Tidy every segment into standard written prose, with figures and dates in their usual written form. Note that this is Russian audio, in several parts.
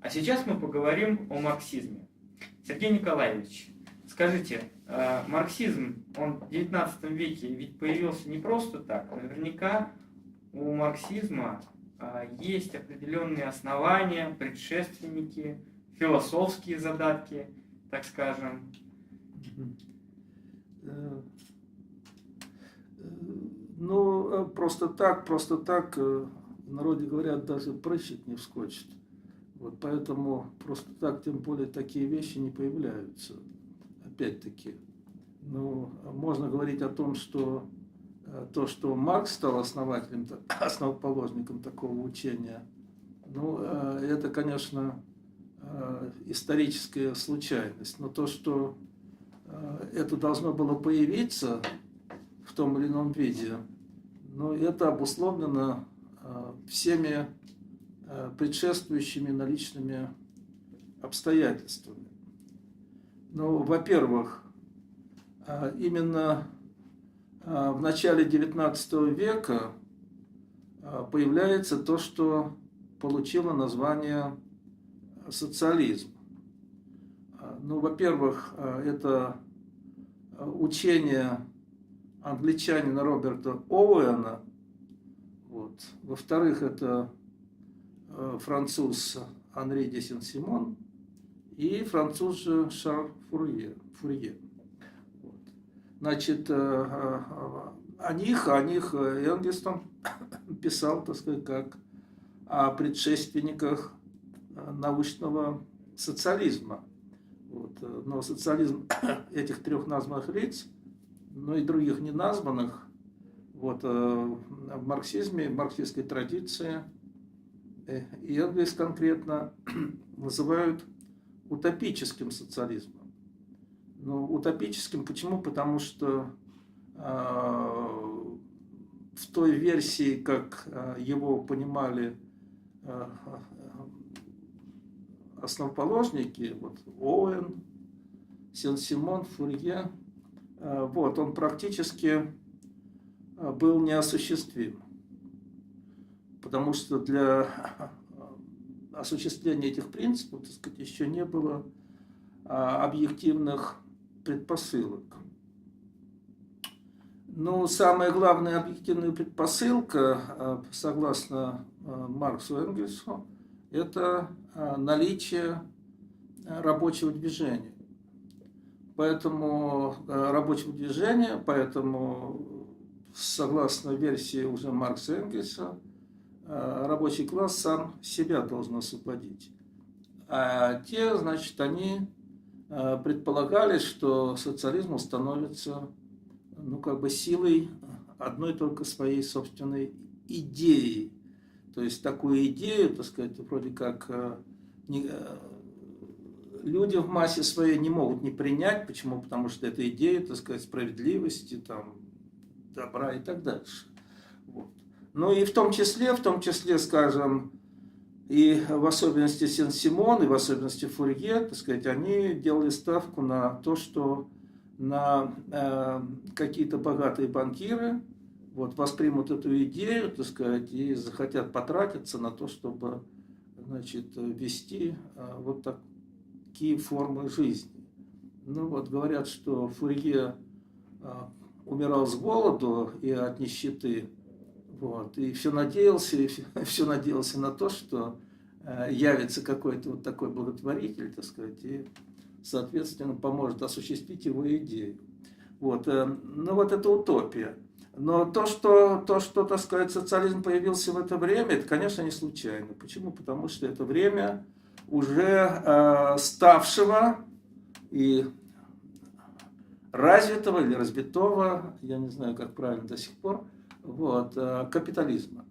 А сейчас мы поговорим о марксизме. Сергей Николаевич, скажите, марксизм, он в XIX веке ведь появился не просто так. Наверняка у марксизма есть определенные основания, предшественники, философские задатки, так скажем. Ну, просто так, в народе говорят, даже прыщик не вскочит. Вот поэтому просто так, тем более, такие вещи не появляются. Опять-таки, ну, можно говорить о том, что то, что Маркс стал основоположником такого учения, ну, это, конечно, историческая случайность. Но то, что это должно было появиться в том или ином виде, но это обусловлено всеми предшествующими наличными обстоятельствами. Ну, во-первых, именно в начале XIX века появляется то, что получило название социализм. Ну, во-первых, это учение англичанина Роберта Оуэна. Вот. Во-вторых, это француз Анри де Сен-Симон и француз же Шарль Фурье. Вот. Значит, о них Энгельс там писал, так сказать, как о предшественниках научного социализма. Вот. Но социализм этих трех названных лиц, но и других неназванных, вот, в марксизме, в марксистской традиции, и Энгельс конкретно называют утопическим социализмом. Ну, утопическим почему? Потому что в той версии, как его понимали основоположники, вот, Оуэн, Сен-Симон, Фурье, вот, он практически был неосуществим. Потому что для осуществления этих принципов, так сказать, еще не было объективных предпосылок. Ну, самая главная объективная предпосылка, согласно Марксу и Энгельсу, это наличие рабочего движения. Поэтому рабочего движения, поэтому, согласно версии уже Маркса и Энгельса, рабочий класс сам себя должен освободить. А те, значит, они предполагали, что социализм установится, ну, как бы силой одной только своей собственной идеи. То есть такую идею, так сказать, вроде как люди в массе своей не могут не принять. Почему? Потому что это идея, так сказать, справедливости, там, добра и так дальше. Вот. Ну и в том числе, скажем, и в особенности Сен-Симон, и в особенности Фурье, так сказать, они делали ставку на то, что на какие-то богатые банкиры вот, воспримут эту идею, так сказать, и захотят потратиться на то, чтобы, значит, вести вот такие формы жизни. Ну вот говорят, что Фурье умирал с голоду и от нищеты. Вот, и все надеялся на то, что явится какой-то вот такой благотворитель, так сказать, и, соответственно, поможет осуществить его идею. Вот, ну вот это утопия. Но то, что, так сказать, социализм появился в это время, это, конечно, не случайно. Почему? Потому что это время уже ставшего и развитого или разбитого, я не знаю, как правильно до сих пор, вот, капитализма.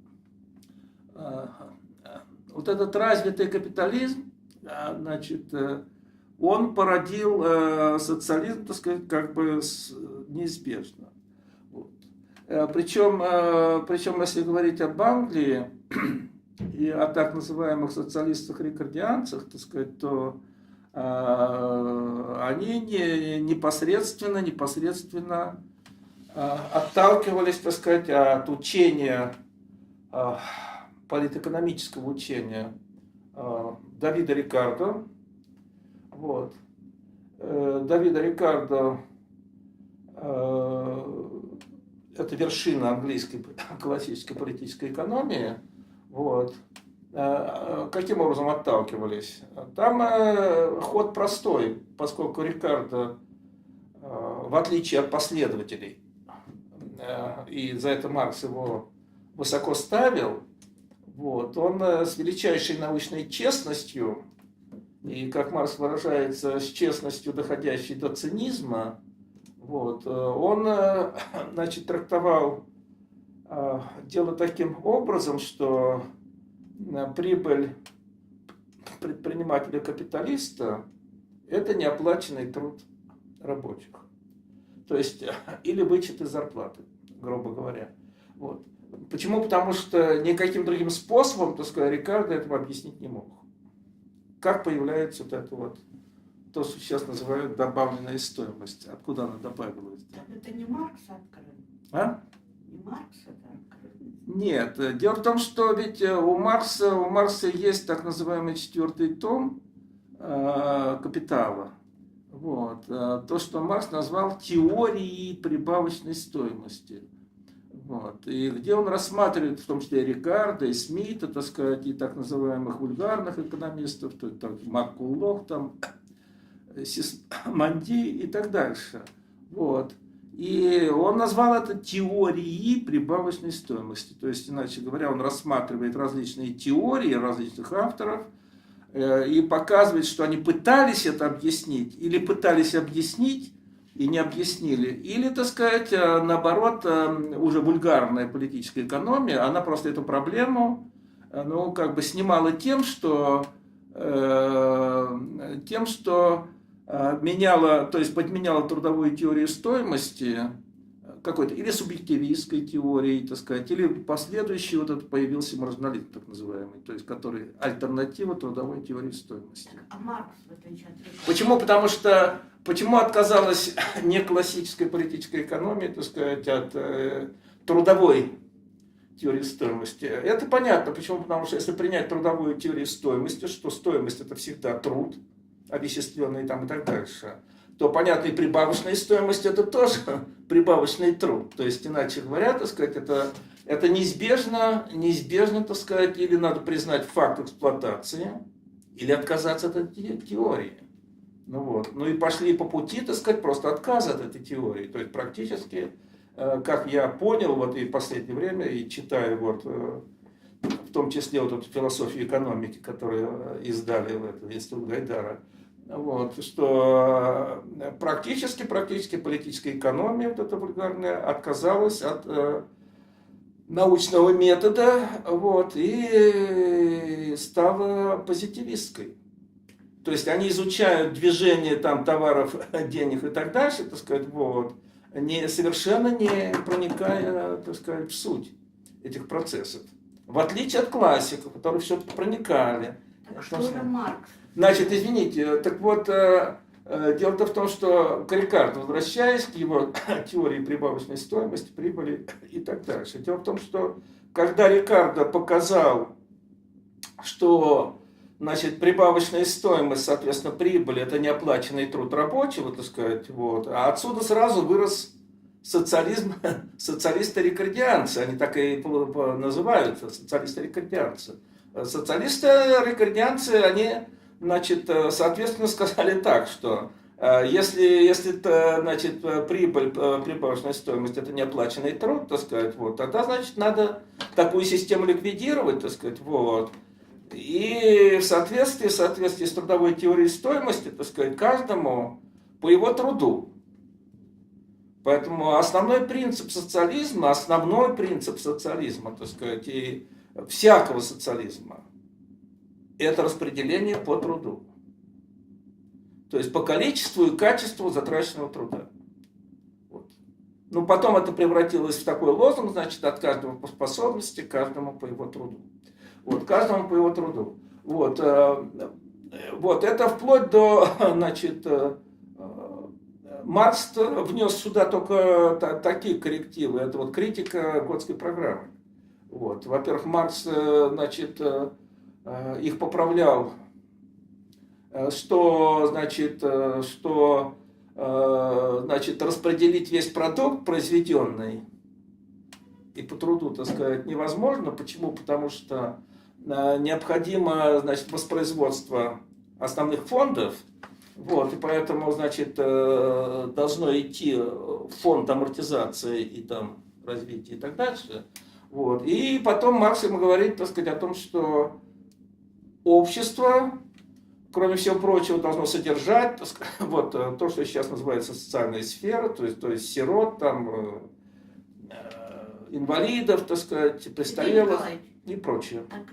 Вот этот развитый капитализм, значит, он породил социализм, так сказать, как бы неизбежно. Вот. Причем, если говорить об Англии и о так называемых социалистах-рикардианцах, так сказать, то они непосредственно отталкивались, так сказать, от учения, политэкономического учения Давида Рикардо. Вот. Давида Рикардо это вершина английской классической политической экономии. Вот. Каким образом отталкивались? Там ход простой, поскольку Рикардо, в отличие от последователей, и за это Маркс его высоко ставил, вот, он с величайшей научной честностью, и, как Маркс выражается, с честностью, доходящей до цинизма, вот, он, значит, трактовал дело таким образом, что прибыль предпринимателя-капиталиста – это неоплаченный труд рабочих. То есть, или вычет из зарплаты, грубо говоря. Вот. Почему? Потому что никаким другим способом, так сказать, Рикардо этого объяснить не мог. Как появляется вот это вот, то, что сейчас называют добавленная стоимость. Откуда она добавилась? Так это не Маркс открыл? А? Не Маркс это открыл? Нет. Дело в том, что ведь у Маркса есть так называемый 4-й том «Капитала». Вот. То, что Маркс назвал теорией прибавочной стоимости. Вот. И где он рассматривает, в том числе и Рикардо, и Смита, так сказать, и так называемых вульгарных экономистов, то есть Маккуллох, там, Манди и так дальше. Вот. И он назвал это теорией прибавочной стоимости. То есть, иначе говоря, он рассматривает различные теории различных авторов и показывает, что они пытались это объяснить, или пытались объяснить и не объяснили, или, так сказать, наоборот, уже вульгарная политическая экономия, она просто эту проблему, ну, как бы снимала тем, что меняла, то есть подменяла трудовую теорию стоимости какой-то или субъективистской теорией, так сказать, или последующий вот этот появился маржинализм, так называемый, то есть который альтернатива трудовой теории стоимости. А Маркс в отличие от Рикардо? Почему? Потому что почему отказалась не классическая политическая экономия, так сказать, от трудовой теории стоимости? Это понятно. Почему? Потому что если принять трудовую теорию стоимости, что стоимость это всегда труд, овеществленный там и так дальше, то понятно, и прибавочная стоимость это тоже прибавочный труд. То есть, иначе говоря, так сказать, это неизбежно, так сказать, или надо признать факт эксплуатации, или отказаться от этой теории. Ну вот. Ну и пошли по пути, так сказать, просто отказа от этой теории. То есть практически, как я понял, вот и в последнее время, и читаю вот, в том числе вот эту философию экономики, которую издали в этот институт Гайдара, вот, что практически политическая экономия, вот эта вульгарная, отказалась от научного метода, вот, и стала позитивистской. То есть они изучают движение там, товаров, денег и так дальше, так сказать, вот, совершенно не проникая, так сказать, в суть этих процессов. В отличие от классиков, которые все-таки проникали. Так что же Маркс? Значит, извините, так вот, дело-то в том, что к Рикардо, возвращаясь к его теории прибавочной стоимости, прибыли и так дальше. Дело в том, что когда Рикардо показал, что, значит, прибавочная стоимость, соответственно, прибыль, это неоплаченный труд рабочего, так сказать, вот, а отсюда сразу вырос социализм, социалисты-рикардианцы, они так и называются, социалисты-рикардианцы. Социалисты-рикардианцы, они, значит, соответственно, сказали так, что если значит, прибыль, прибавочная стоимость, это неоплаченный труд, так сказать, вот, тогда, значит, надо такую систему ликвидировать, так сказать, вот. И в соответствии с трудовой теорией стоимости, так сказать, каждому по его труду. Поэтому основной принцип социализма, так сказать, и всякого социализма, это распределение по труду. То есть по количеству и качеству затраченного труда. Вот. Ну, потом это превратилось в такой лозунг, значит, от каждого по способности, каждому по его труду. Вот, каждому по его труду. Вот, вот это вплоть до, значит, Маркс внес сюда только такие коррективы. Это вот критика Готской программы. Вот. Во-первых, Маркс, значит, их поправлял, что, значит, распределить весь продукт произведенный и по труду, так сказать, невозможно. Почему? Потому что необходимо, значит, воспроизводство основных фондов, вот, и поэтому, значит, должно идти фонд амортизации и там развития и так дальше. Вот. И потом Маркс ему говорит, так сказать, о том, что общество, кроме всего прочего, должно содержать, так сказать, вот, то, что сейчас называется социальная сфера, то есть сирот, там, инвалидов, так сказать, престарелых Николаевич, и прочее. так